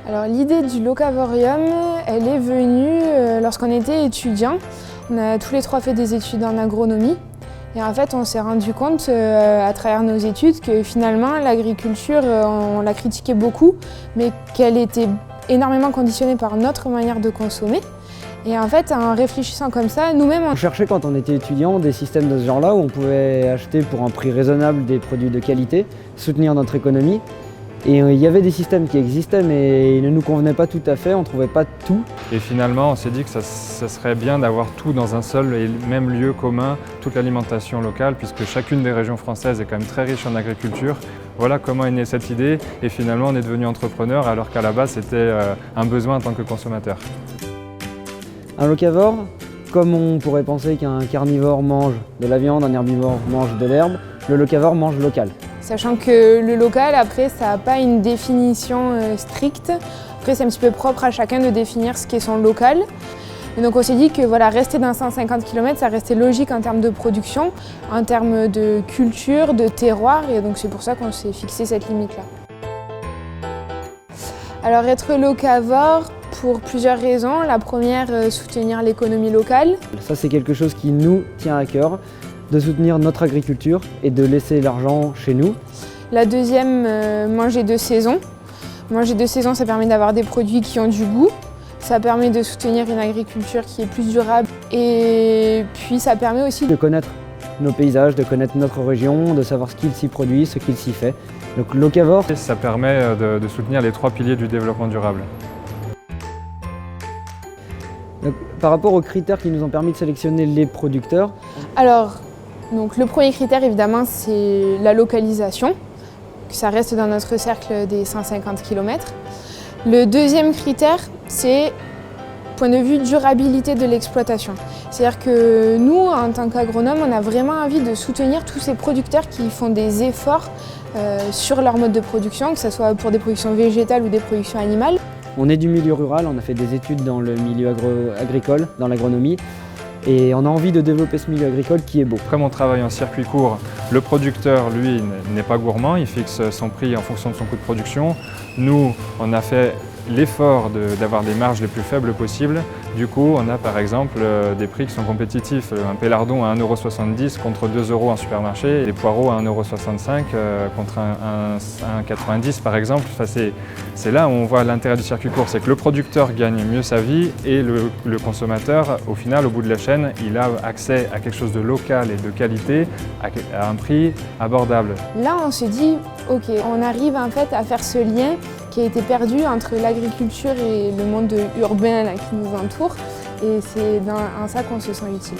Alors l'idée du locavorium, elle est venue lorsqu'on était étudiants. On a tous les trois fait des études en agronomie. Et en fait, on s'est rendu compte à travers nos études que finalement, l'agriculture, on la critiquait beaucoup, mais qu'elle était énormément conditionnée par notre manière de consommer. Et en fait, en réfléchissant comme ça, nous-mêmes... On cherchait quand on était étudiant des systèmes de ce genre-là où on pouvait acheter pour un prix raisonnable des produits de qualité, soutenir notre économie. Et il y avait des systèmes qui existaient, mais ils ne nous convenaient pas tout à fait, on ne trouvait pas tout. Et finalement, on s'est dit que ça serait bien d'avoir tout dans un seul et même lieu commun, toute l'alimentation locale, puisque chacune des régions françaises est quand même très riche en agriculture. Voilà comment est née cette idée, et finalement on est devenu entrepreneur, alors qu'à la base c'était un besoin en tant que consommateur. Un locavore, comme on pourrait penser qu'un carnivore mange de la viande, un herbivore mange de l'herbe, le locavore mange local. Sachant que le local, après, ça n'a pas une définition stricte. Après, c'est un petit peu propre à chacun de définir ce qu'est son local. Et donc on s'est dit que voilà, rester dans 150 km, ça restait logique en termes de production, en termes de culture, de terroir. Et donc c'est pour ça qu'on s'est fixé cette limite-là. Alors être locavore, pour plusieurs raisons. La première, soutenir l'économie locale. Ça, c'est quelque chose qui nous tient à cœur, de soutenir notre agriculture et de laisser l'argent chez nous. La deuxième, manger de saison. Manger de saison, ça permet d'avoir des produits qui ont du goût. Ça permet de soutenir une agriculture qui est plus durable. Et puis ça permet aussi de connaître nos paysages, de connaître notre région, de savoir ce qu'il s'y produit, ce qu'il s'y fait. Donc locavore, ça permet de soutenir les 3 piliers du développement durable. Donc, par rapport aux critères qui nous ont permis de sélectionner les producteurs. Alors, donc, le premier critère évidemment c'est la localisation, que ça reste dans notre cercle des 150 km. Le deuxième critère c'est point de vue durabilité de l'exploitation. C'est-à-dire que nous, en tant qu'agronomes, on a vraiment envie de soutenir tous ces producteurs qui font des efforts sur leur mode de production, que ce soit pour des productions végétales ou des productions animales. On est du milieu rural, on a fait des études dans le milieu agricole, dans l'agronomie, et on a envie de développer ce milieu agricole qui est beau. Comme on travaille en circuit court, le producteur, lui, n'est pas gourmand, il fixe son prix en fonction de son coût de production. Nous, on a fait l'effort d'avoir des marges les plus faibles possibles. Du coup, on a par exemple des prix qui sont compétitifs. Un pélardon à 1,70 € contre 2 € en supermarché, et des poireaux à 1,65 € contre 1,90 € par exemple. Enfin, c'est là où on voit l'intérêt du circuit court, c'est que le producteur gagne mieux sa vie et le consommateur, au final, au bout de la chaîne, il a accès à quelque chose de local et de qualité à un prix abordable. Là, on se dit, ok, on arrive en fait à faire ce lien qui a été perdu entre l'agriculture et le monde urbain là, qui nous entoure. Et c'est dans ça qu'on se sent utile.